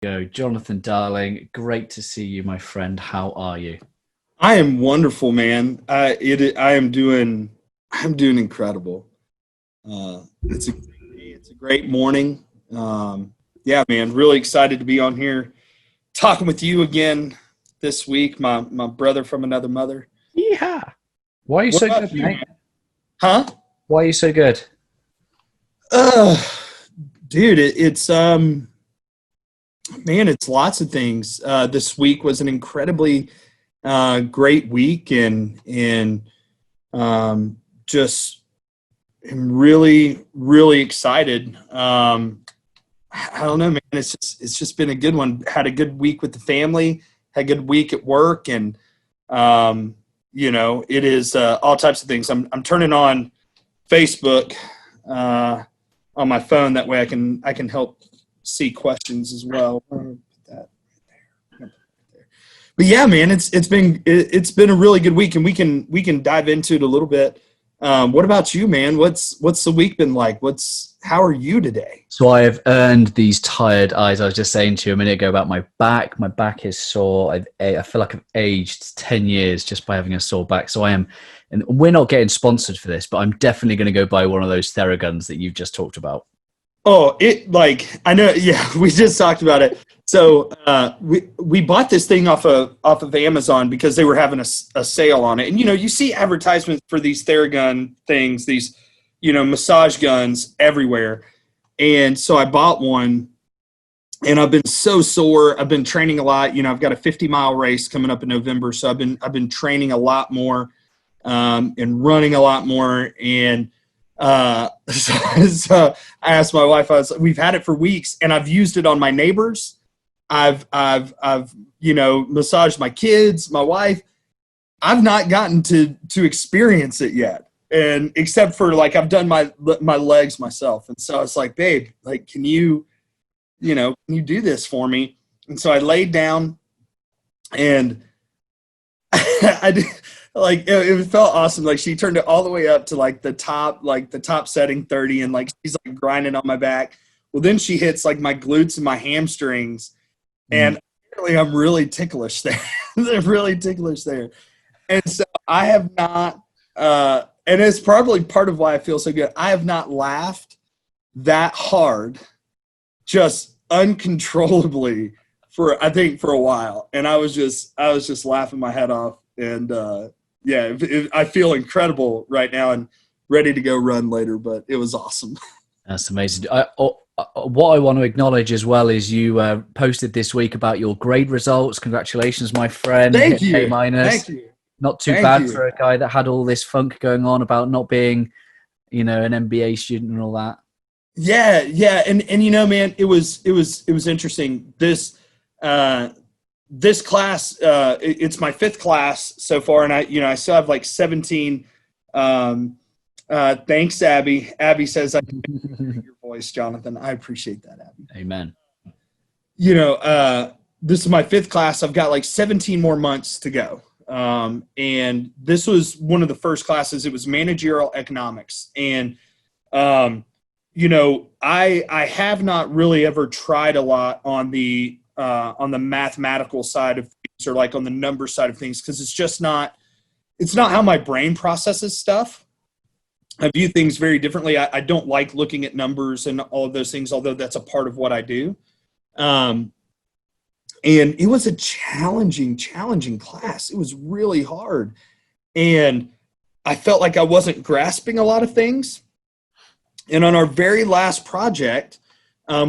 Go, Jonathan, darling. Great to see you, my friend. How are you? I am wonderful, man. I'm doing incredible. It's a great morning. Yeah, man, really excited to be on here talking with you again this week. My brother from another mother. Yeah. Why are you What so about good, you, mate? man? Huh? Why are you so good? Uh, dude, it's lots of things. This week was an incredibly great week, and just am really excited. I don't know, man. It's just been a good one. Had a good week with the family. Had a good week at work, and it is all types of things. I'm turning on Facebook on my phone. That way, I can help see questions as well. Put that right there. But yeah, man, it's been a really good week, and we can dive into it a little bit. What about you, man? What's the week been like? How are you today? So I have earned these tired eyes. I was just saying to you a minute ago about my back. My back is sore. I feel like I've aged 10 years just by having a sore back. So I am, and we're not getting sponsored for this, but I'm definitely going to go buy one of those Theraguns that you've just talked about. Oh, it like I know. Yeah, we just talked about it. So we bought this thing off of Amazon because they were having a sale on it, and you see advertisements for these Theragun things, these massage guns everywhere, and so I bought one, and I've been so sore. I've been training a lot. I've got a 50-mile race coming up in November, so I've been training a lot more, and running a lot more, and so I asked my wife. We've had it for weeks, and I've used it on my neighbors. I've massaged my kids, my wife. I've not gotten to experience it yet, and except for like I've done my legs myself, and so I was like, babe, like can you do this for me? And so I laid down, and I did, like it felt awesome. Like she turned it all the way up to like the top setting 30, and like she's like grinding on my back. Well, then she hits like my glutes and my hamstrings, Mm. and apparently I'm really ticklish there. They're really ticklish there. And so I have not, and it's probably part of why I feel so good. I have not laughed that hard, just uncontrollably for I think for a while, and I was just laughing my head off, and yeah, I feel incredible right now and ready to go run later. But it was awesome. That's amazing. What I want to acknowledge as well is you posted this week about your grade results. Congratulations, my friend. Thank Hit A you, minus. thank you, Not too thank bad you. for a guy that had all this funk going on about not being, an MBA student and all that. Yeah, yeah, and man, it was interesting. Uh, this class, it's my fifth class so far, and I still have like 17. Um, Thanks, Abby. Abby says I appreciate your voice, Jonathan. I appreciate that, Abby. Amen. This is my fifth class. I've got like 17 more months to go. And this was one of the first classes. It was managerial economics, and I have not really ever tried a lot on the mathematical side of things, or like on the number side of things, because it's not how my brain processes stuff. I view things very differently. I don't like looking at numbers and all of those things, although that's a part of what I do. Um, and it was a challenging class. It was really hard, and I felt like I wasn't grasping a lot of things. And on our very last project,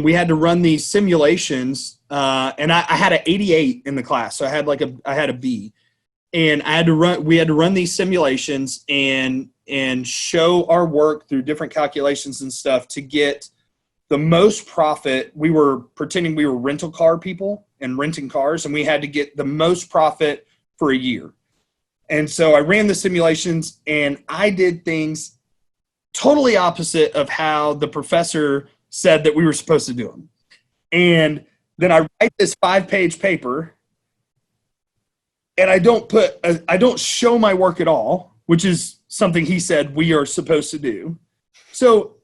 we had to run these simulations, and I had an 88 in the class, so I had a B, and we had to run these simulations and show our work through different calculations and stuff to get the most profit. We were pretending we were rental car people and renting cars, and we had to get the most profit for a year. And so I ran the simulations, and I did things totally opposite of how the professor said that we were supposed to do them. And then I write this 5-page paper, and I don't show my work at all, which is something he said we are supposed to do. So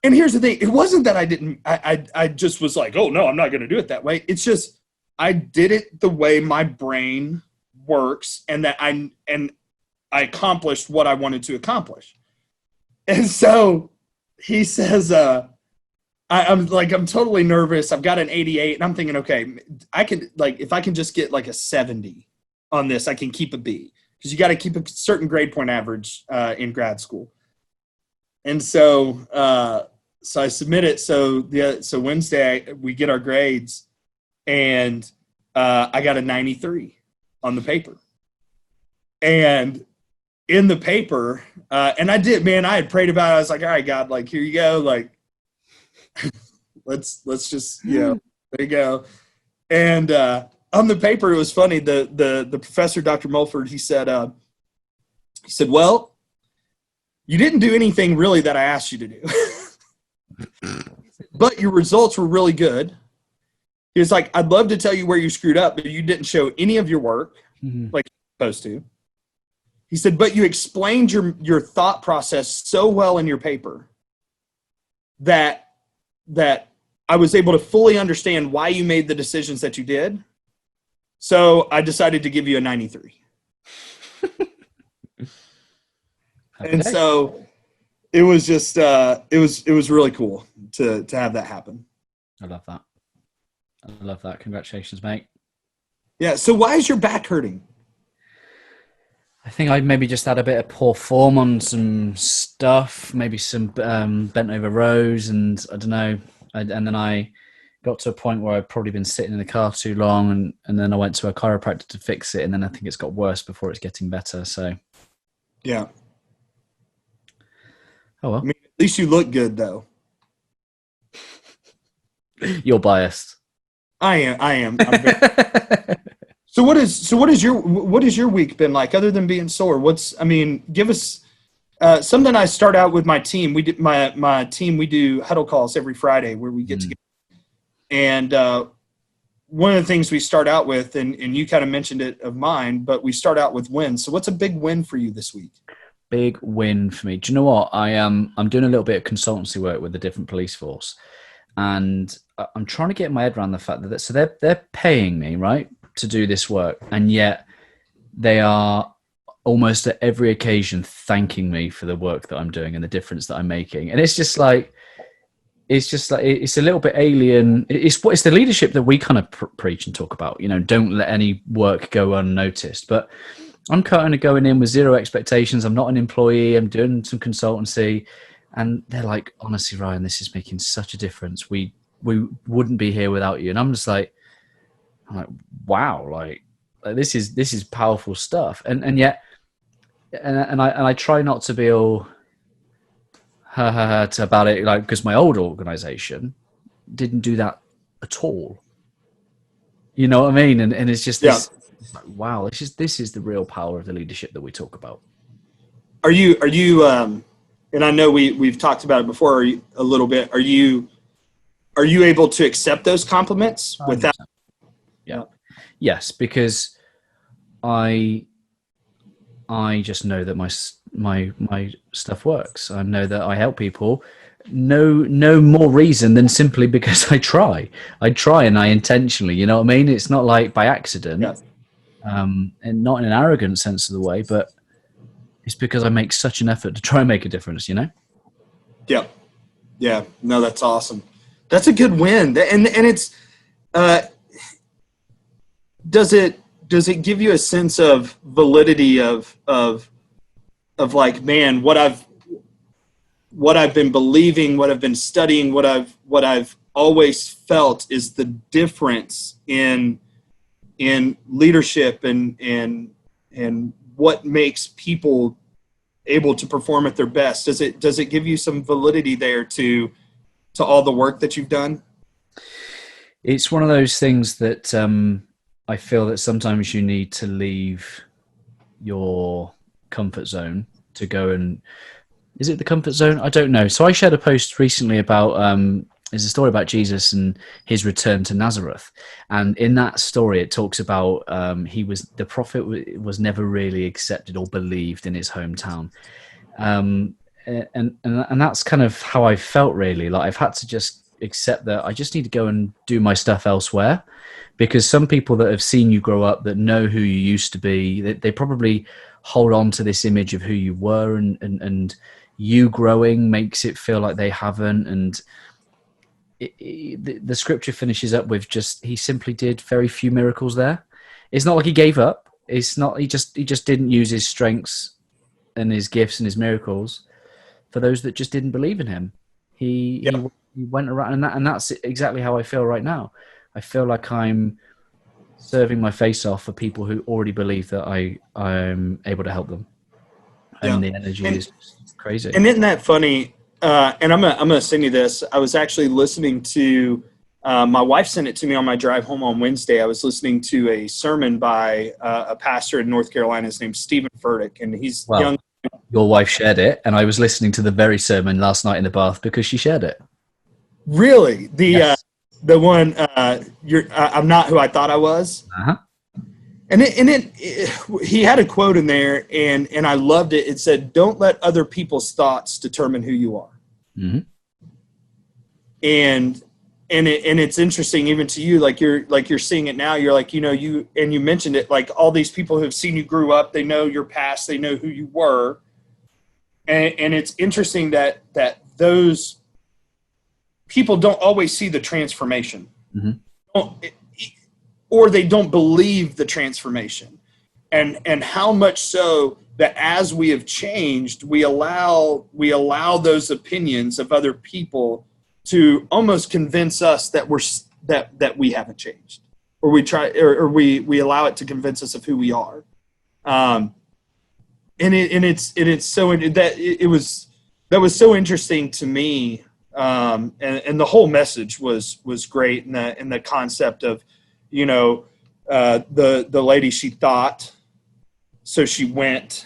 And here's the thing. It wasn't that I just was like, oh no, I'm not going to do it that way. It's just, I did it the way my brain works, and I accomplished what I wanted to accomplish. And so he says, I'm totally nervous. I've got an 88 and I'm thinking, okay, I can, like, if I can just get like a 70 on this, I can keep a B, because you got to keep a certain grade point average in grad school. And so I submit it. So Wednesday we get our grades, and I got a 93 on the paper. And in the paper, and I had prayed about it. I was like, all right, God, like, here you go. Like, let's just, there you go. And on the paper, it was funny. The professor, Dr. Mulford, he said, well, you didn't do anything really that I asked you to do, but your results were really good. He was like, I'd love to tell you where you screwed up, but you didn't show any of your work like you're supposed to. He said, but you explained your thought process so well in your paper that I was able to fully understand why you made the decisions that you did. So I decided to give you a 93. And so it was just, it was really cool to have that happen. I love that. Congratulations, mate. Yeah. So why is your back hurting? I think I maybe just had a bit of poor form on some stuff, maybe some bent over rows, and I don't know. And then I got to a point where I'd probably been sitting in the car too long, and then I went to a chiropractor to fix it, and then I think it's got worse before it's getting better. So, yeah. Oh well. I mean, at least you look good, though. You're biased. I am. I'm very... So what is your week been like other than being sore? Give us something. I start out with my team. We did my team. We do huddle calls every Friday where we get together. And one of the things we start out with, and you kind of mentioned it of mine, but we start out with wins. So what's a big win for you this week? Big win for me. Do you know what? I'm doing a little bit of consultancy work with a different police force, and I'm trying to get my head around the fact that they're paying me, right, to do this work, and yet they are almost at every occasion thanking me for the work that I'm doing and the difference that I'm making. And it's just like it's a little bit alien. It's the leadership that we kind of preach and talk about. Don't let any work go unnoticed. But I'm kind of going in with zero expectations. I'm not an employee. I'm doing some consultancy, and they're like, honestly, Ryan, this is making such a difference. We wouldn't be here without you. And I'm like, wow, like this is powerful stuff. And yet, and I try not to be all about it, like, because my old organization didn't do that at all. You know what I mean? And it's just this. Like, wow, this is the real power of the leadership that we talk about. Are you and I know we've talked about it before a little bit. Are you able to accept those compliments without? Yeah. Yes, because I just know that my stuff works. I know that I help people. No more reason than simply because I try and I intentionally, you know what I mean? It's not like by accident. Yeah. And not in an arrogant sense of the way, but it's because I make such an effort to try and make a difference, Yeah. Yeah. No, that's awesome. That's a good win. And it's, does it give you a sense of validity of like, man, what I've been believing, what I've been studying, what I've always felt is the difference in leadership and what makes people able to perform at their best? Does it give you some validity there to all the work that you've done? It's one of those things that I feel that sometimes you need to leave your comfort zone to go and... Is it the comfort zone? I don't know. So I shared a post recently about... there's a story about Jesus and his return to Nazareth. And in that story, it talks about the prophet was never really accepted or believed in his hometown. and that's kind of how I felt, really. Like, I've had to just accept that I just need to go and do my stuff elsewhere, because some people that have seen you grow up, that know who you used to be, they probably hold on to this image of who you were, and you growing makes it feel like they haven't. And the scripture finishes up with just, he simply did very few miracles there. It's not like he gave up. It's not, he just didn't use his strengths and his gifts and his miracles for those that just didn't believe in him. He went around, and that's exactly how I feel right now. I feel like I'm serving my face off for people who already believe that I'm able to help them. And the energy is crazy. And isn't that funny? And I'm gonna send you this. I was actually listening to my wife sent it to me on my drive home on Wednesday. I was listening to a sermon by a pastor in North Carolina. His name's Stephen Furtick, and he's young. Your wife shared it, and I was listening to the very sermon last night in the bath because she shared it. Really? The one, I'm not who I thought I was. Uh-huh. And he had a quote in there, and I loved it. It said, "Don't let other people's thoughts determine who you are." Mm-hmm. And it's interesting, even to you, like you're seeing it now. You're like, you mentioned it, like all these people who have seen you grew up, they know your past, they know who you were, and it's interesting that those people don't always see the transformation. Mm-hmm. Or they don't believe the transformation, and how much so that as we have changed, we allow those opinions of other people to almost convince us that that we haven't changed, or we allow it to convince us of who we are. And it's so that was so interesting to me. And the whole message was great, in the concept of, the lady, she thought, so she went,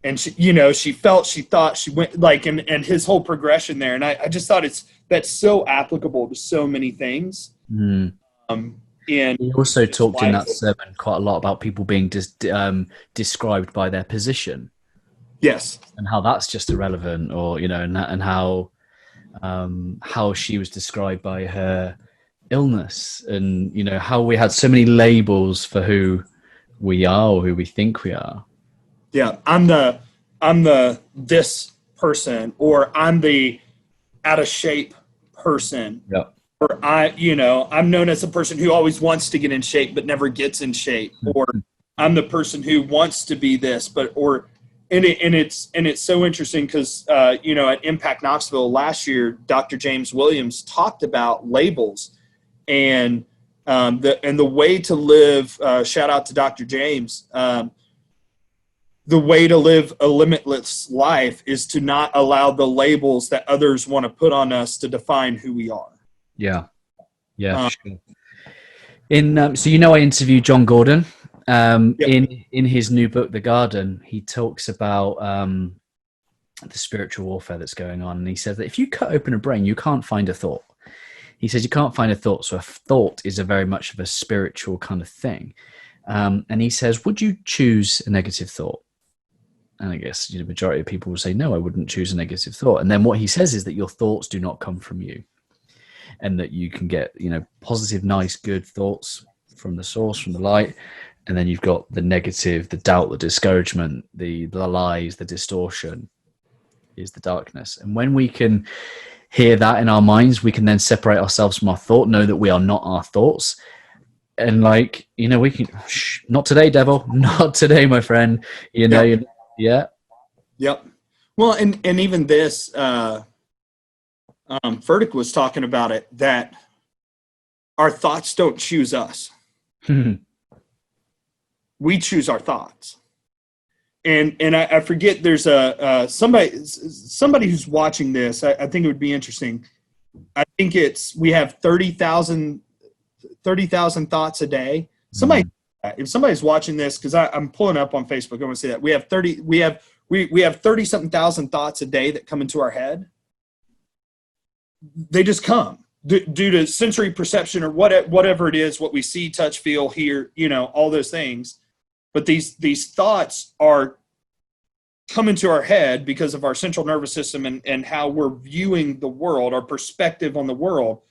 and she felt, she thought, she went, like, and his whole progression there. And I just thought that's so applicable to so many things. Mm. And he also talked in that sermon quite a lot about people being described by their position. Yes. And how that's just irrelevant, or, and how she was described by her illness, and how we had so many labels for who we are or who we think we are. Yeah, I'm the this person, or I'm the out of shape person. Yeah. Or I'm known as a person who always wants to get in shape but never gets in shape. Or I'm the person who wants to be this, and it's so interesting because at Impact Knoxville last year, Dr. James Williams talked about labels, and the way to live. Shout out to Dr. James. The way to live a limitless life is to not allow the labels that others want to put on us to define who we are. Yeah, sure. So I interviewed John Gordon. In his new book, The Garden, he talks about the spiritual warfare that's going on, and he says that if you cut open a brain, you can't find a thought. He says you can't find a thought, so a thought is a very much of a spiritual kind of thing. And he says, would you choose a negative thought? And I guess the majority of people will say, no, I wouldn't choose a negative thought. And then what he says is that your thoughts do not come from you, and that you can get positive, nice, good thoughts from the source, from the light. And then you've got the negative, the doubt, the discouragement, the lies, the distortion is the darkness. And when we can hear that in our minds, we can then separate ourselves from our thought, know that we are not our thoughts. And we can, not today, devil, not today, my friend, yeah. Yep. Well, and even this, Furtick was talking about it, that our thoughts don't choose us. We choose our thoughts. And I forget, there's somebody who's watching this. I think it would be interesting. I think we have 30,000 thoughts a day. If somebody's watching this, because I'm pulling up on Facebook, I want to say that we have 30 something thousand thoughts a day that come into our head. They just come due to sensory perception, or whatever it is, what we see, touch, feel, hear, all those things. But these thoughts are come into our head because of our central nervous system and how we're viewing the world, our perspective on the world.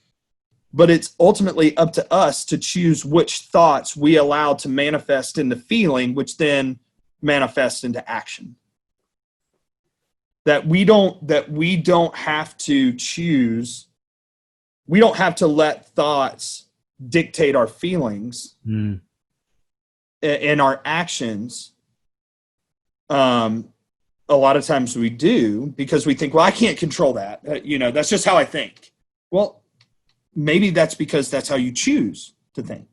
But it's ultimately up to us to choose which thoughts we allow to manifest into feeling, which then manifest into action. That we don't have to choose. We don't have to let thoughts dictate our feelings and our actions. A lot of times we do, because we think, well, I can't control that. That's just how I think. Well, maybe that's because that's how you choose to think.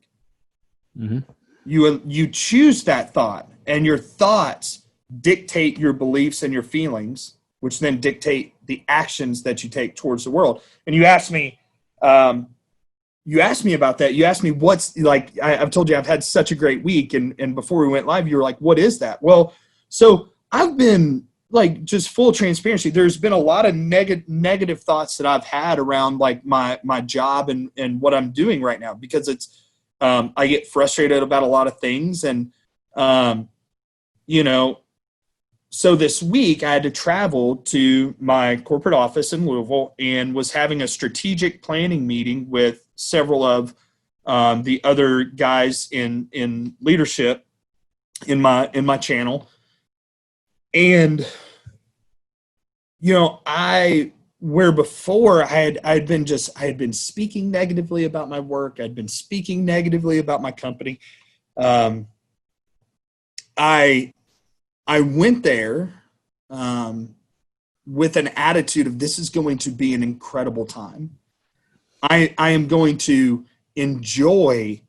Mm-hmm. You choose that thought, and your thoughts dictate your beliefs and your feelings, which then dictate the actions that you take towards the world. And you asked me about that. You asked me what's like. I've told you I've had such a great week, and before we went live, you were like, "What is that?" Well, so I've been like, just full transparency. There's been a lot of negative thoughts that I've had around like my job and what I'm doing right now, because it's I get frustrated about a lot of things, and so this week I had to travel to my corporate office in Louisville and was having a strategic planning meeting with several of the other guys in leadership in my channel. And, where before I had been speaking negatively about my work. I'd been speaking negatively about my company. I went there with an attitude of, this is going to be an incredible time. I am going to enjoy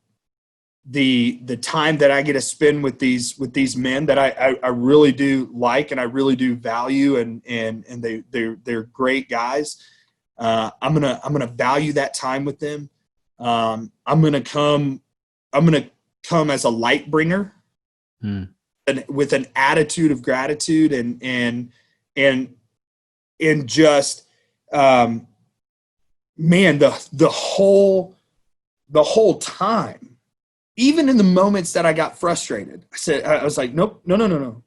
the time that I get to spend with these men that I really do like and I really do value, and they're great guys. I'm gonna value that time with them. I'm gonna come as a light bringer, and with an attitude of gratitude and just man, the whole time. Even in the moments that I got frustrated, I was like, nope, no.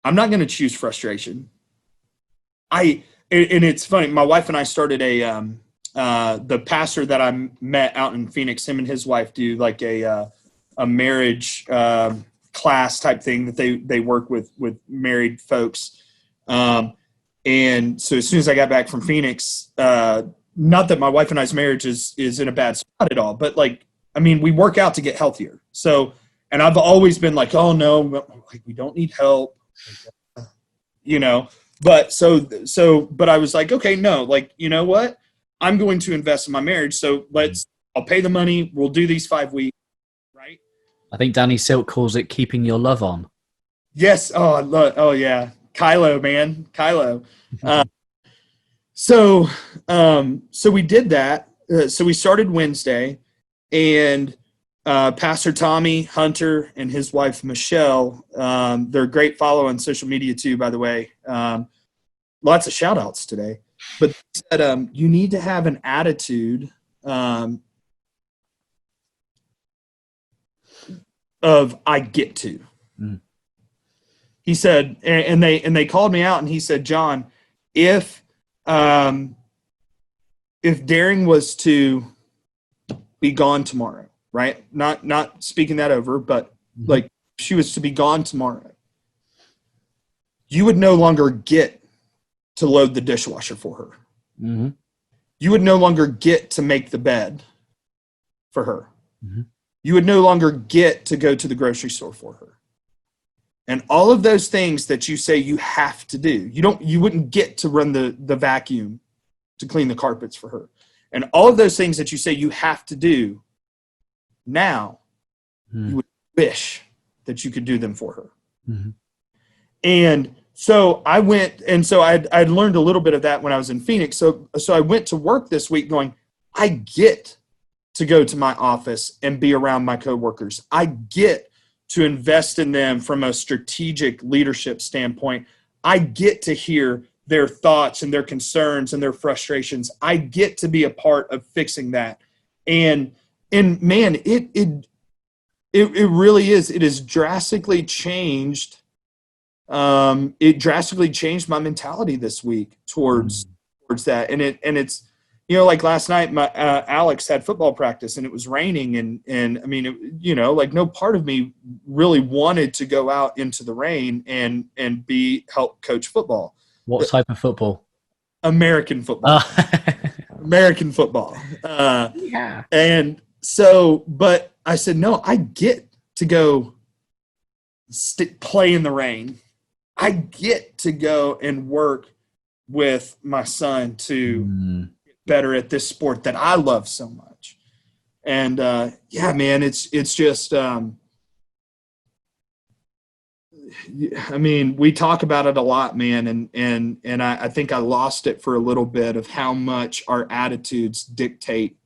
I'm not going to choose frustration. And it's funny. My wife and I started the pastor that I met out in Phoenix, him and his wife do like a marriage class type thing that they work with married folks. And so as soon as I got back from Phoenix, not that my wife and I's marriage is in a bad spot at all, but like, I mean, we work out to get healthier. So, and I've always been like, oh no, like we don't need help, but but I was like, okay, no, like, you know what? I'm going to invest in my marriage. So I'll pay the money. We'll do these 5 weeks. Right. I think Danny Silk calls it keeping your love on. Yes. Oh yeah. Kylo, man. Kylo. So we did that. So we started Wednesday. And Pastor Tommy Hunter and his wife, Michelle, they're a great follow on social media too, by the way. Lots of shout outs today. But they said, you need to have an attitude of I get to. He said, and they called me out, and he said, John, if Daring was to be gone tomorrow, right? Not speaking that over, but like she was to be gone tomorrow, you would no longer get to load the dishwasher for her. Mm-hmm. You would no longer get to make the bed for her. Mm-hmm. You would no longer get to go to the grocery store for her. And all of those things that you say you have to do, you wouldn't get to run the vacuum to clean the carpets for her. And all of those things that you say you have to do now, you would wish that you could do them for her. Mm-hmm. And so I went, and so I'd learned a little bit of that when I was in Phoenix. So I went to work this week going, I get to go to my office and be around my coworkers. I get to invest in them from a strategic leadership standpoint. I get to hear their thoughts and their concerns and their frustrations. I get to be a part of fixing that. And man, it really is. It has drastically changed it drastically changed my mentality this week towards that. And it's, like last night, my Alex had football practice and it was raining, and I mean, like no part of me really wanted to go out into the rain and help coach football. What type of football? American football. American football. Yeah. And so, but I said, no, I get to go play in the rain. I get to go and work with my son to get better at this sport that I love so much. And yeah, man, it's just, I mean, we talk about it a lot, man. And I think I lost it for a little bit of how much our attitudes dictate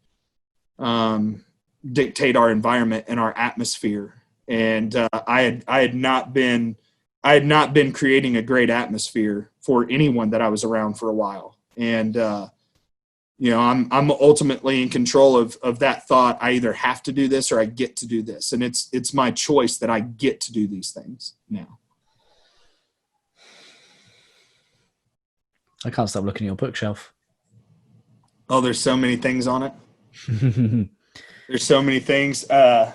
our environment and our atmosphere. And I had not been creating a great atmosphere for anyone that I was around for a while. And, I'm ultimately in control of that thought. I either have to do this or I get to do this. And it's my choice that I get to do these things now. I can't stop looking at your bookshelf. Oh, there's so many things on it. There's so many things. I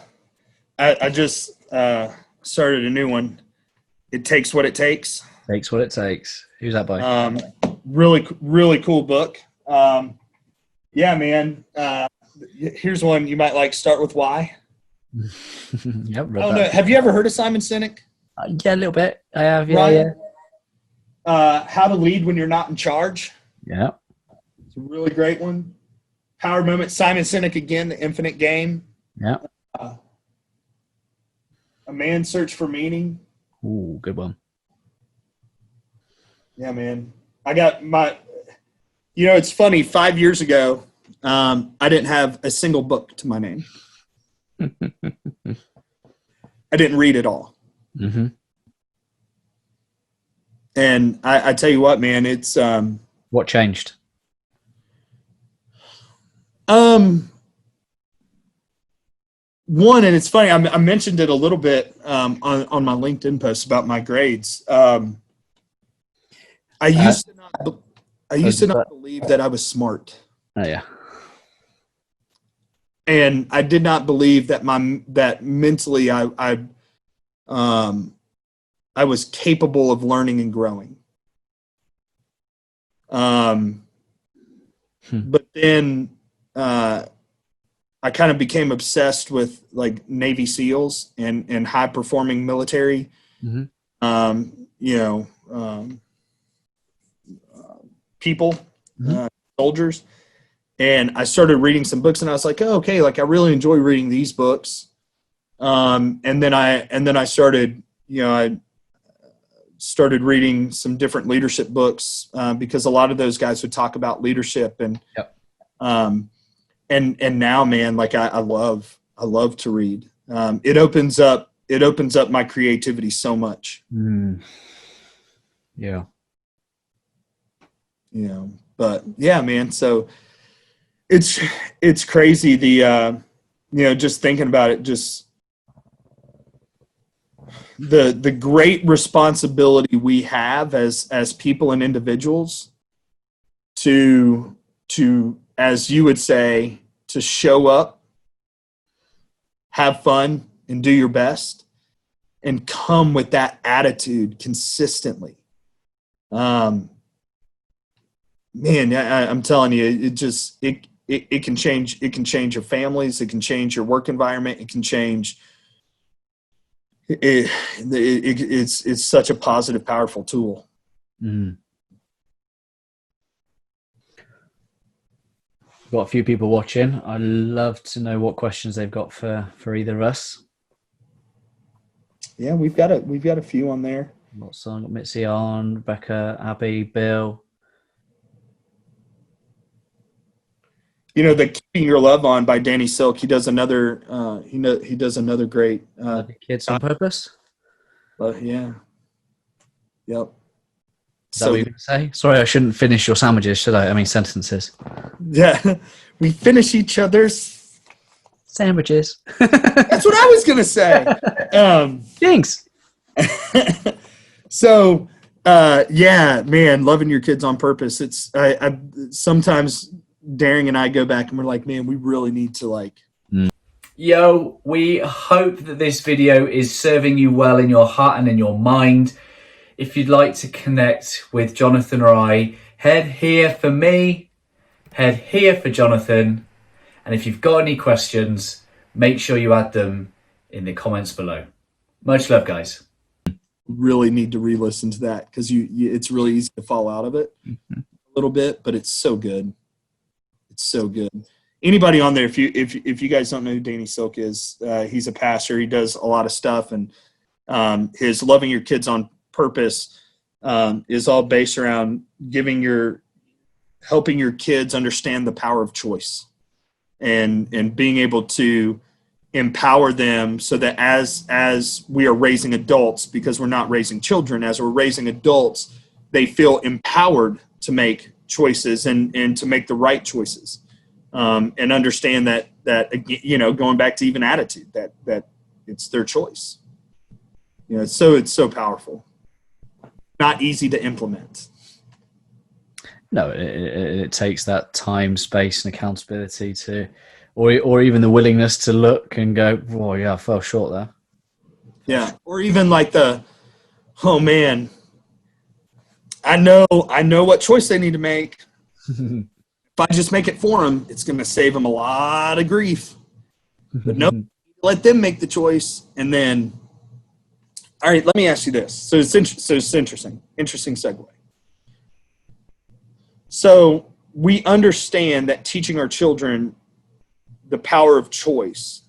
just started a new one. It Takes What It Takes. Takes What It Takes. Who's that by? Really, really cool book. Yeah, man. Here's one you might like. Start with Why. Yep. I don't know. Have you ever heard of Simon Sinek? Yeah, a little bit. I have. Yeah, Right. yeah. How to Lead When You're Not in Charge. Yeah. It's a really great one. Power Moment. Simon Sinek again. The Infinite Game. Yeah. A Man's Search for Meaning. Ooh, good one. Yeah, man. I got my, it's funny. 5 years ago, I didn't have a single book to my name. I didn't read it all. Mm-hmm. And I tell you what, man, it's What changed? One, and it's funny, I mentioned it a little bit on my LinkedIn post about my grades. I used to not believe that I was smart. Oh yeah. And I did not believe that mentally I was capable of learning and growing. But then I kind of became obsessed with like Navy SEALs and high performing military, people, soldiers. And I started reading some books and I was like, oh, okay, like I really enjoy reading these books. And then I started, I started reading some different leadership books because a lot of those guys would talk about leadership and, and now, man, like I love to read. It opens up my creativity so much. Yeah. But yeah, man. So it's crazy. Just thinking about it, just the great responsibility we have as people and individuals to, as you would say, to show up, have fun, and do your best, and come with that attitude consistently. Man, I'm telling you, it can change. It can change your families. It can change your work environment. It can change. It's such a positive, powerful tool. Got a few people watching. I'd love to know what questions they've got for either of us. Yeah, we've got a few on there. Lots on. Got Mitzi on, Rebecca, Abby, Bill. The Keeping Your Love On by Danny Silk. He does another. He does another great. Kids on Purpose. Yeah. Yep. Is that what you're going to say? Sorry, I shouldn't finish your sandwiches, should I? I mean, sentences. Yeah, we finish each other's sandwiches. That's what I was going to say. Thanks. So, yeah, man, loving your kids on purpose. I sometimes Daring and I go back and we're like, man, we really need to like. Yo, we hope that this video is serving you well in your heart and in your mind. If you'd like to connect with Jonathan or I, head here for me, head here for Jonathan. And if you've got any questions, make sure you add them in the comments below. Much love, guys. Really need to re-listen to that because it's really easy to fall out of it a little bit, but it's so good. It's so good. Anybody on there, if you guys don't know who Danny Silk is, he's a pastor. He does a lot of stuff, and his Loving Your Kids on Purpose is all based around helping your kids understand the power of choice and being able to empower them so that as we are raising adults, because we're not raising children, as we're raising adults, they feel empowered to make choices and to make the right choices. And understand that going back to even attitude, that it's their choice. It's so powerful. Not easy to implement. No, it takes that time, space, and accountability to, or even the willingness to look and go, oh yeah, I fell short there. Yeah, or even like oh man, I know what choice they need to make. If I just make it for them, it's going to save them a lot of grief. But no, let them make the choice. And then, all right, let me ask you this. So it's interesting. Interesting segue. So we understand that teaching our children the power of choice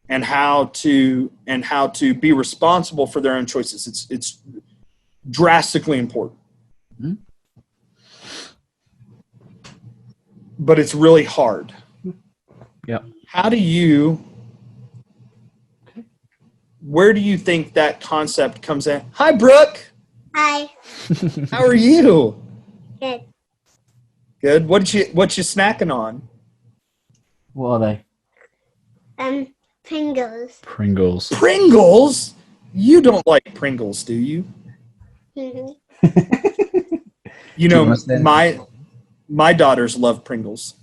and how to be responsible for their own choices. It's drastically important. Mm-hmm. But it's really hard. Yep. Where do you think that concept comes in? Hi, Brooke. Hi. How are you? Good. Good. What you snacking on? What are they? Pringles. Pringles. Pringles? You don't like Pringles, do you? Mm-hmm. You know, my daughters love Pringles.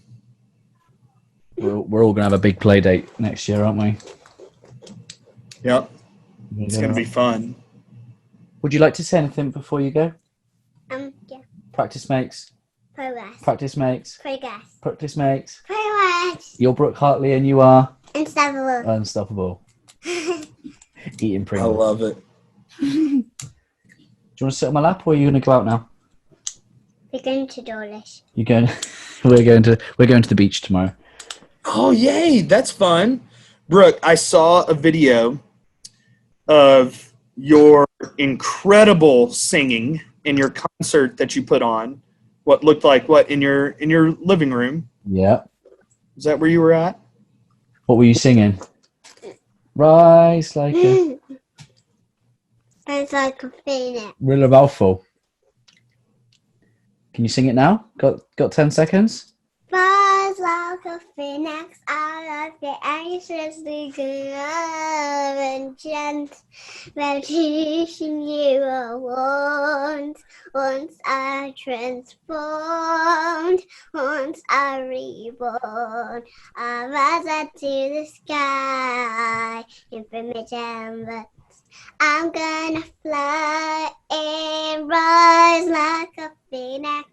We're all going to have a big play date next year, aren't we? Yep. It's going to be fun. Would you like to say anything before you go? Yeah. Practice makes. Progress. Practice makes. Progress. Practice makes. Progress. You're Brooke Hartley and you are? Unstoppable. Unstoppable. Eating Pringles. I love it. Do you want to sit on my lap or are you going to go out now? We're going to Dawlish. You going? We're going to the beach tomorrow. Oh, yay. That's fun. Brooke, I saw a video of your incredible singing in your concert that you put on. What looked like in your living room. Yeah. Is that where you were at? What were you singing? Rise like a... Rise like a phoenix. Real mouthful. Can you sing it now? Got 10 seconds? Rise like a phoenix out of the ashes, the ancient revolution you are once are transformed, once are reborn. I rise up to the sky, information, but I'm gonna fly and rise like a phoenix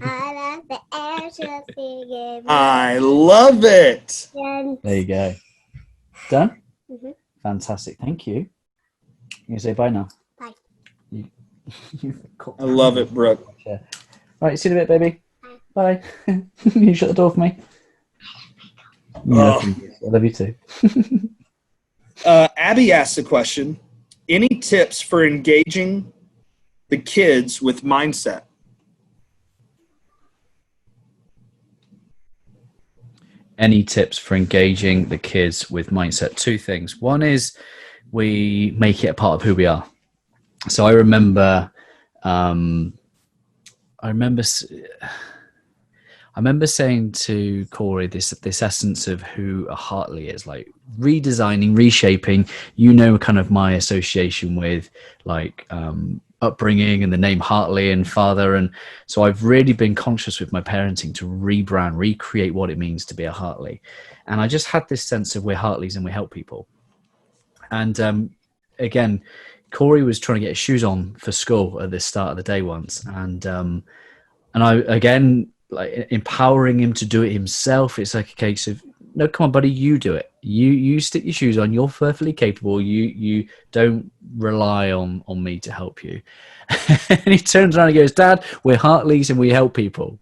out of the ashes. I love it. There you go. Done? Mm-hmm. Fantastic. Thank you. You say bye now. Bye. I love it, Brooke. Yeah. Right, see you in a bit, baby. Bye. You shut the door for me. Oh. I love you too. Abby asked a question. Any tips for engaging the kids with mindset? Any tips for engaging the kids with mindset? Two things. One is we make it a part of who we are. So I remember saying to Corey this essence of who a Hartley is, like redesigning, reshaping, kind of my association with like upbringing and the name Hartley and father. And so I've really been conscious with my parenting to rebrand, recreate what it means to be a Hartley. And I just had this sense of we're Hartleys and we help people. And again, Corey was trying to get his shoes on for school at the start of the day once. And I, again, like empowering him to do it himself. It's like a case of, no, come on, buddy, you do it. You stick your shoes on. You're perfectly capable. You don't rely on me to help you. And he turns around and goes, Dad, we're Hartleys and we help people.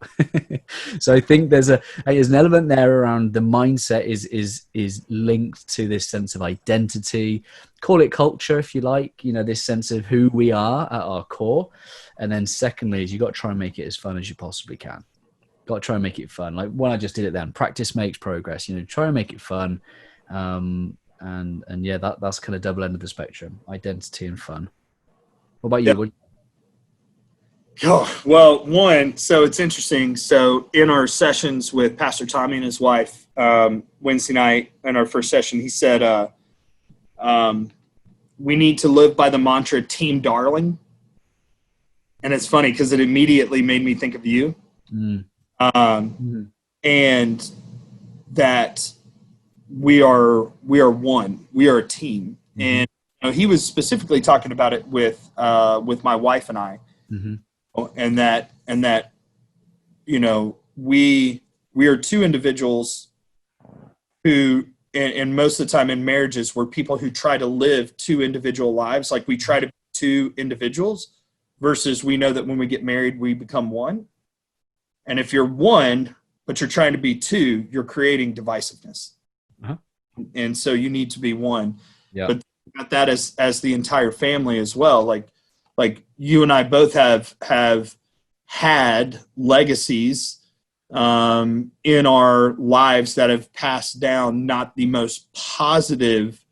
So I think there's an element there around the mindset is linked to this sense of identity. Call it culture if you like. This sense of who we are at our core. And then secondly is you got to try and make it as fun as you possibly can. Got to try and make it fun. Like when I just did it then, practice makes progress. Try and make it fun. And yeah, that's kind of double end of the spectrum, identity and fun. What about you? Oh, well, one, so it's interesting. So in our sessions with Pastor Tommy and his wife, Wednesday night in our first session, he said, we need to live by the mantra, Team Darling. And it's funny because it immediately made me think of you. And that we are one, we are a team. And he was specifically talking about it with my wife and I, and that we are two individuals who, and most of the time in marriages, we're people who try to live two individual lives. Like we try to be two individuals versus we know that when we get married, we become one. And if you're one, but you're trying to be two, you're creating divisiveness. And so you need to be one. Yeah. But got that as the entire family as well. Like you and I both have had legacies in our lives that have passed down not the most positive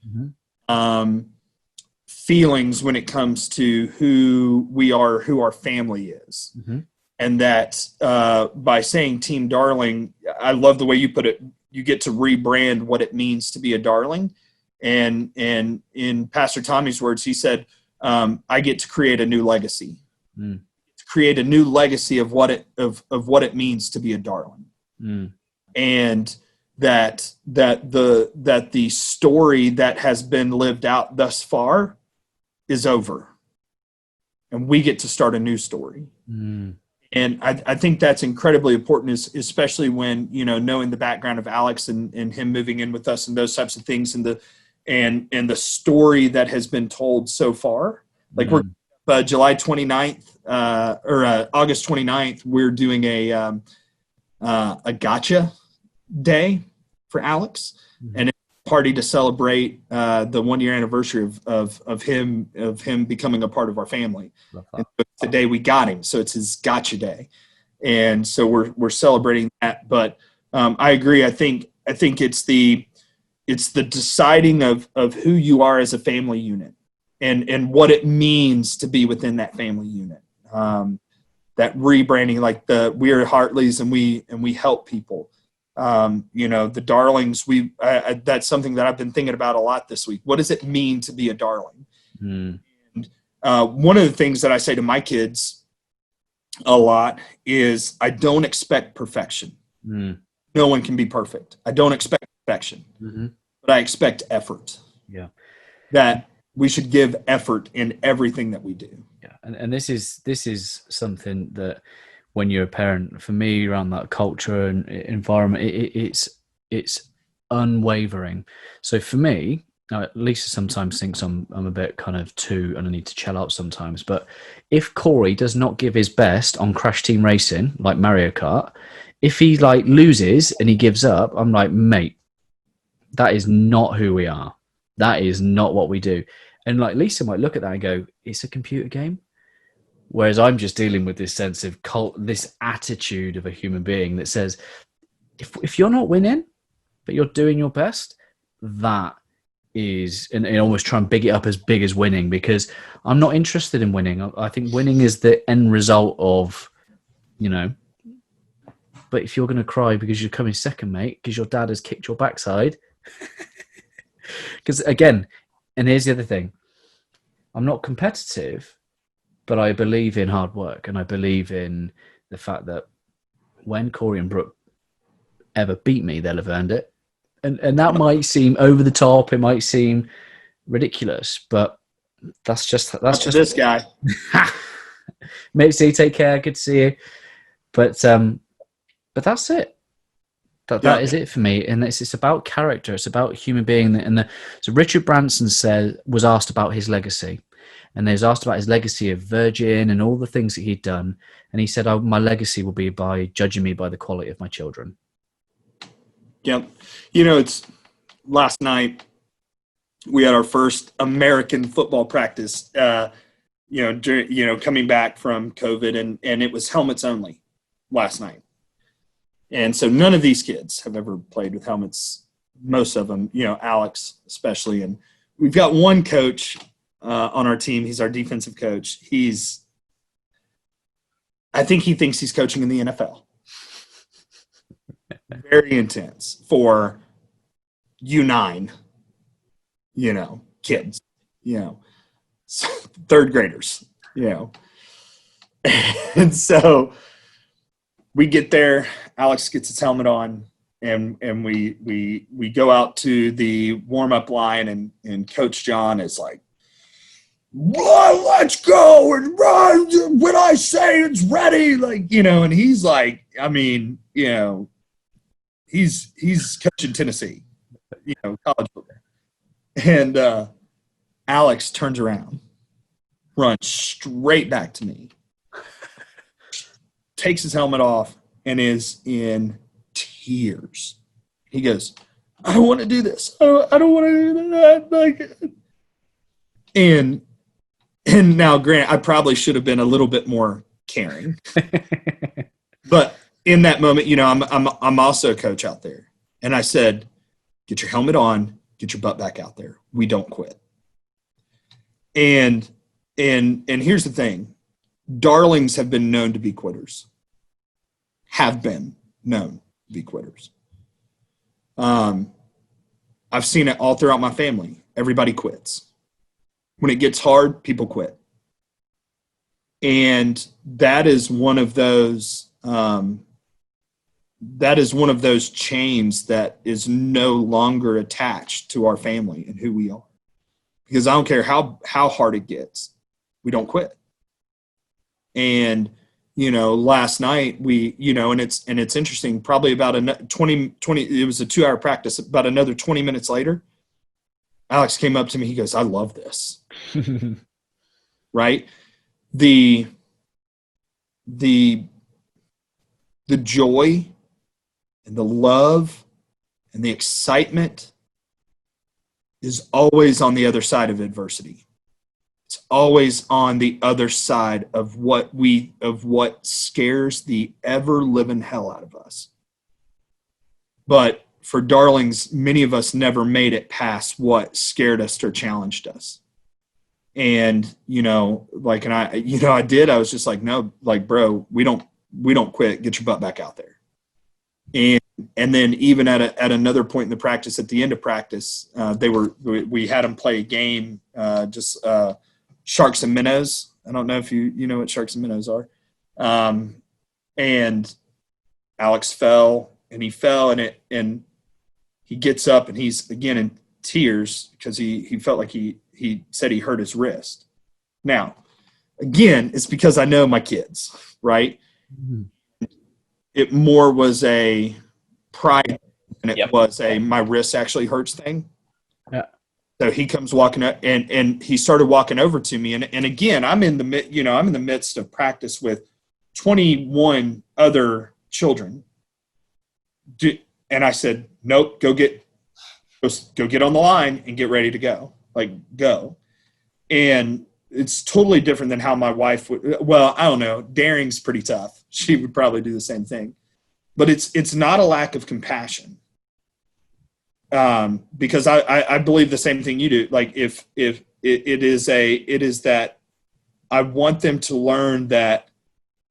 feelings when it comes to who we are, who our family is. And that by saying Team Darling, I love the way you put it. You get to rebrand what it means to be a darling. And in Pastor Tommy's words, he said, I get to create a new legacy. To create a new legacy of what it means to be a darling. And that the story that has been lived out thus far is over. And we get to start a new story. And I think that's incredibly important, especially when, knowing the background of Alex and him moving in with us and those types of things and the story that has been told so far. Like we're July 29th or August 29th, we're doing a gotcha day for Alex and a party to celebrate the 1 year anniversary of him becoming a part of our family. And the day we got him, so it's his gotcha day, and so we're celebrating that. But I agree. I think it's the deciding of who you are as a family unit and what it means to be within that family unit. That rebranding, like we are Hartleys and we help people. The darlings, that's something that I've been thinking about a lot this week. What does it mean to be a darling? And one of the things that I say to my kids a lot is I don't expect perfection. No one can be perfect. I don't expect perfection, but I expect effort. Yeah. That we should give effort in everything that we do. Yeah. And this is something that, when you're a parent, for me, around that culture and environment, it's unwavering. So for me, Lisa sometimes thinks I'm a bit kind of too, and I need to chill out sometimes. But if Corey does not give his best on Crash Team Racing, like Mario Kart, if he loses and he gives up, I'm like, mate, that is not who we are. That is not what we do. And Lisa might look at that and go, it's a computer game. Whereas I'm just dealing with this sense of this attitude of a human being that says, if you're not winning, but you're doing your best, that is, and almost try and big it up as big as winning, because I'm not interested in winning. I think winning is the end result of, but if you're going to cry because you're coming second, mate, because your dad has kicked your backside, because again, and here's the other thing, I'm not competitive, But I believe in hard work, and I believe in the fact that when Corey and Brooke ever beat me, they'll have earned it. And that might seem over the top. It might seem ridiculous, but that's just This guy. Mate, see, take care. Good to see you. But that's it. That is it for me. And it's about character. It's about human being. So Richard Branson was asked about his legacy, and he was asked about his legacy of Virgin and all the things that he'd done. And he said, my legacy will be by judging me by the quality of my children. Yep. It's last night we had our first American football practice, coming back from COVID, and it was helmets only last night. And so none of these kids have ever played with helmets, most of them, Alex especially. And we've got one coach on our team. He's our defensive coach. I think he thinks he's coaching in the NFL. Very intense for U9, kids, third graders, And so we get there, Alex gets his helmet on, and we go out to the warm-up line, and Coach John is like, well, let's go and run when I say it's ready, and he's like, he's coaching Tennessee, college football. And Alex turns around, runs straight back to me, takes his helmet off, and is in tears. He goes, I don't want to do this. I don't want to do that. And now, Grant, I probably should have been a little bit more caring. But in that moment, I'm also a coach out there. And I said, get your helmet on, get your butt back out there. We don't quit. And here's the thing. Darlings have been known to be quitters. Have been known to be quitters. I've seen it all throughout my family. Everybody quits. When it gets hard, people quit. And that is one of those chains that is no longer attached to our family and who we are. Because I don't care how hard it gets, we don't quit. And last night we, and it's interesting, probably about 20, it was a 2-hour practice, about another 20 minutes later, Alex came up to me, he goes, I love this. Right? The joy and the love and the excitement is always on the other side of adversity. It's always on the other side of what scares the ever living hell out of us. But for Darlings, many of us never made it past what scared us or challenged us. And, I did, I was just like, no, bro, we don't quit. Get your butt back out there. And then even at another point in the practice, at the end of practice, we had them play a game, sharks and minnows. I don't know if you know what sharks and minnows are. And Alex fell, and he gets up, and he's again in tears because he felt like he said he hurt his wrist. Now, again, it's because I know my kids, right? Mm-hmm. It more was a pride than it was a my wrist actually hurts thing. Yeah. So he comes walking up, and he started walking over to me, and again, I'm in the midst of practice with 21 other children, and I said, nope, go get on the line and get ready to go. Go. And it's totally different than how my wife would. Well, I don't know. Daring's pretty tough. She would probably do the same thing, but it's not a lack of compassion. Because I believe the same thing you do. If it is that I want them to learn that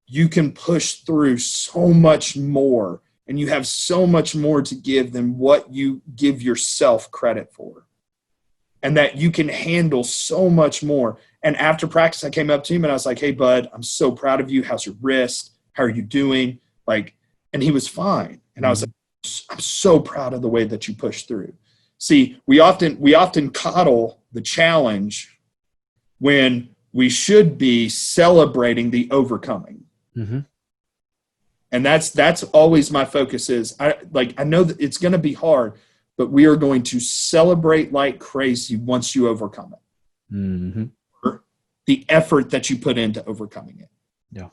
you can push through so much more, and you have so much more to give than what you give yourself credit for. And that you can handle so much more. And after practice, I came up to him and I was like, hey, bud, I'm so proud of you. How's your wrist? How are you doing? Like, and he was fine. And I was like, I'm so proud of the way that you pushed through. See, we often coddle the challenge when we should be celebrating the overcoming. Mm-hmm. And that's always my focus is I know that it's going to be hard, but we are going to celebrate like crazy once you overcome it. Mm-hmm. The effort that you put into overcoming it. Yeah.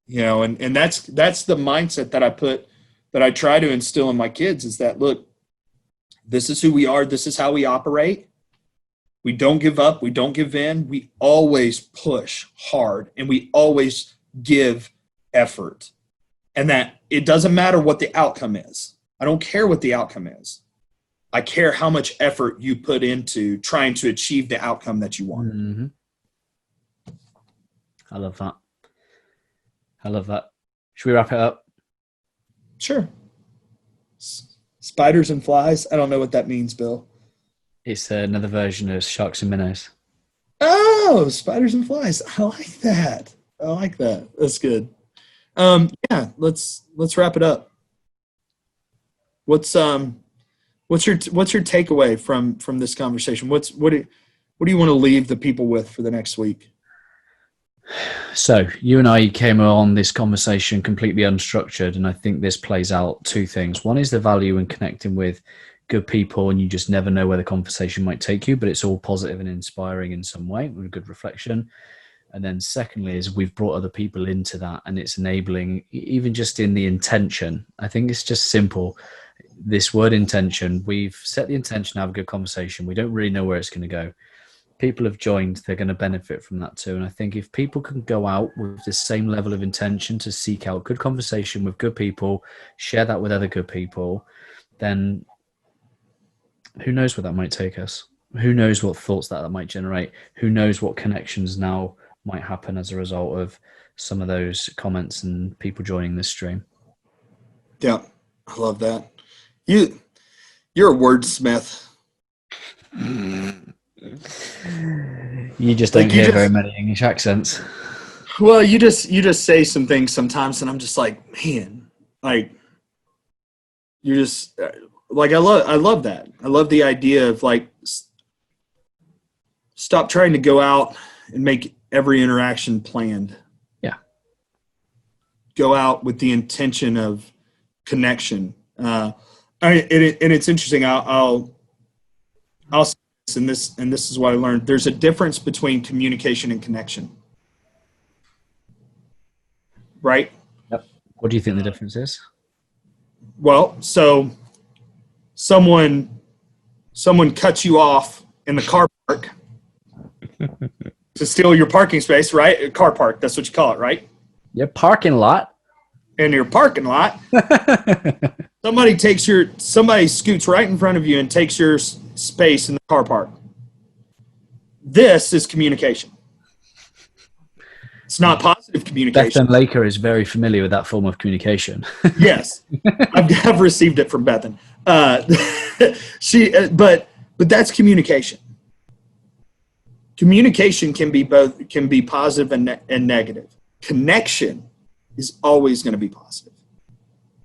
You know, and that's the mindset that I try to instill in my kids is that, look, this is who we are. This is how we operate. We don't give up. We don't give in. We always push hard and we always give effort. And that it doesn't matter what the outcome is. I don't care what the outcome is. I care how much effort you put into trying to achieve the outcome that you want. Mm-hmm. I love that. I love that. Should we wrap it up? Sure. Spiders and flies. I don't know what that means, Bill. It's another version of sharks and minnows. Oh, spiders and flies. I like that. That's good. Yeah, let's wrap it up. What's your takeaway from this conversation? What do you want to leave the people with for the next week? So you and I came on this conversation completely unstructured, and I think this plays out two things. One is the value in connecting with good people, and you just never know where the conversation might take you, but it's all positive and inspiring in some way with good reflection. And then secondly is we've brought other people into that, and it's enabling, even just in the intention. I think it's just simple. This word intention, we've set the intention to have a good conversation. We don't really know where it's going to go. People have joined, they're going to benefit from that too. And I think if people can go out with the same level of intention to seek out good conversation with good people, share that with other good people, then who knows where that might take us? Who knows what thoughts that might generate? Who knows what connections now might happen as a result of some of those comments and people joining this stream? Yeah, I love that. You're a wordsmith. You just don't hear very many English accents. Well, you just say some things sometimes, and I'm just like, man, like you just like I love that. I love the idea of like stop trying to go out and make every interaction planned. Yeah. Go out with the intention of connection. And it's interesting. I'll say this, and this is what I learned. There's a difference between communication and connection. Right? Yep. What do you think the difference is? Well, so someone cuts you off in the car park to steal your parking space, right? Car park, that's what you call it, right? Your parking lot. In your parking lot. Somebody scoots right in front of you and takes your space in the car park. This is communication. It's not positive communication. Bethan Laker is very familiar with that form of communication. Yes, I've received it from Bethan. But that's communication. Communication can be positive and negative. Connection is always going to be positive.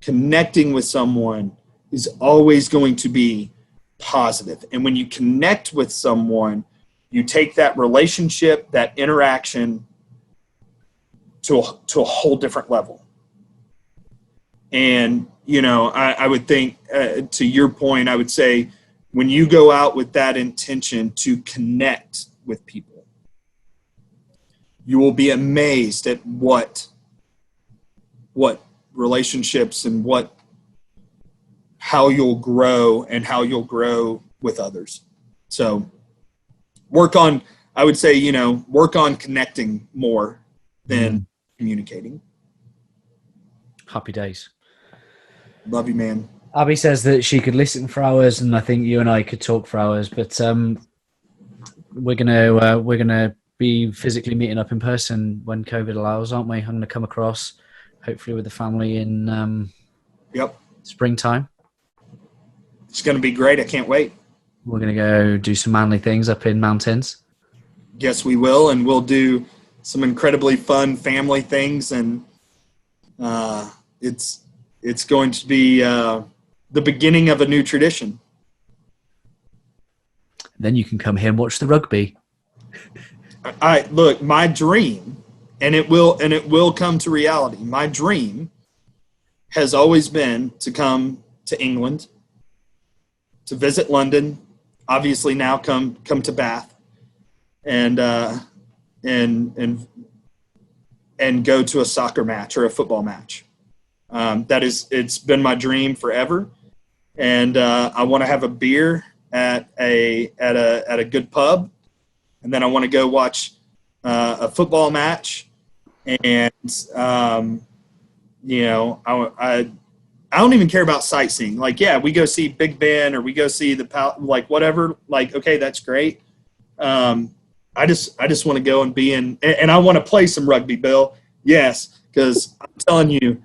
Connecting with someone is always going to be positive. And when you connect with someone, you take that relationship, that interaction to a whole different level. And, I would think, to your point, I would say when you go out with that intention to connect with people, you will be amazed at what relationships and how you'll grow and how you'll grow with others. So work on connecting more than communicating. Happy days. Love you, man. Abby says that she could listen for hours, and I think you and I could talk for hours, but we're gonna be physically meeting up in person when COVID allows, aren't we? I'm gonna come across, hopefully with the family in springtime. It's gonna be great. I can't wait. We're gonna go do some manly things up in mountains. Yes, we will, and we'll do some incredibly fun family things, and it's going to be the beginning of a new tradition. Then you can come here and watch the rugby. I look, my dream, and it will come to reality. My dream has always been to come to England, to visit London, obviously now come to Bath, and go to a soccer match or a football match. It's been my dream forever, and I want to have a beer at a good pub, and then I want to go watch a football match, and I don't even care about sightseeing. Like, yeah, we go see Big Ben or we go see whatever. Like, okay, that's great. I just want to go and be in, and I want to play some rugby, Bill. Yes, because I'm telling you,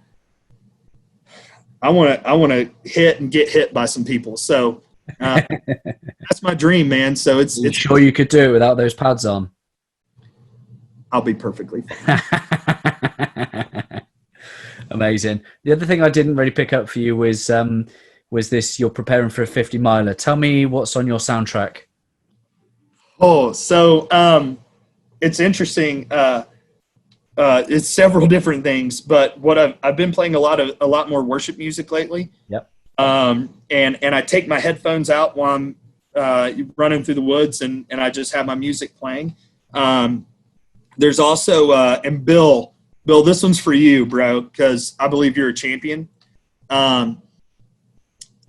I want to hit and get hit by some people. So that's my dream, man. So it's sure you could do it without those pads on. I'll be perfectly fine. Amazing. The other thing I didn't really pick up for you was this: you're preparing for a 50 miler. Tell me what's on your soundtrack. Oh, so it's interesting. It's several different things, but what I've been playing a lot more worship music lately. Yep. And I take my headphones out while I'm running through the woods, and I just have my music playing. There's also and Bill, this one's for you, bro, because I believe you're a champion.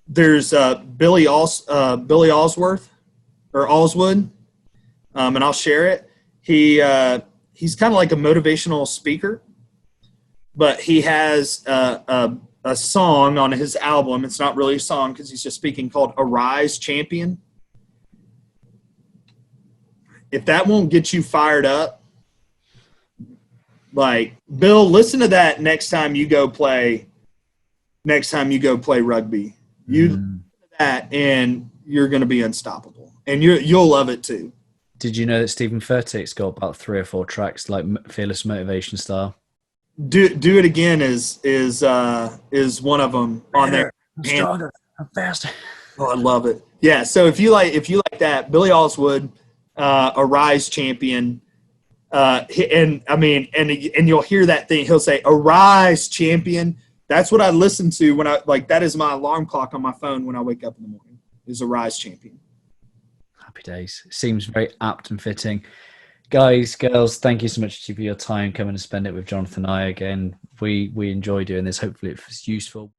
There's Billy Allsworth or Allswood, and I'll share it. He's kind of like a motivational speaker, but he has a song on his album. It's not really a song because he's just speaking, called "Arise, Champion." If that won't get you fired up, like, Bill, listen to that next time you go play rugby. You listen to that and you're going to be unstoppable, and you'll love it too. Did you know that Stephen Furtick's got about 3 or 4 tracks like Fearless Motivation style? Do It Again is one of them on there. I'm stronger. I'm faster. Oh, I love it. Yeah. So if you like that, Billy Allswood, Arise, Champion. And you'll hear that thing. He'll say, "Arise, Champion." That's what I listen to when that is my alarm clock on my phone when I wake up in the morning, is "Arise, Champion." Happy days. Seems very apt and fitting. Guys, girls, thank you so much for your time coming and spend it with Jonathan and I again. We enjoy doing this. Hopefully it was useful.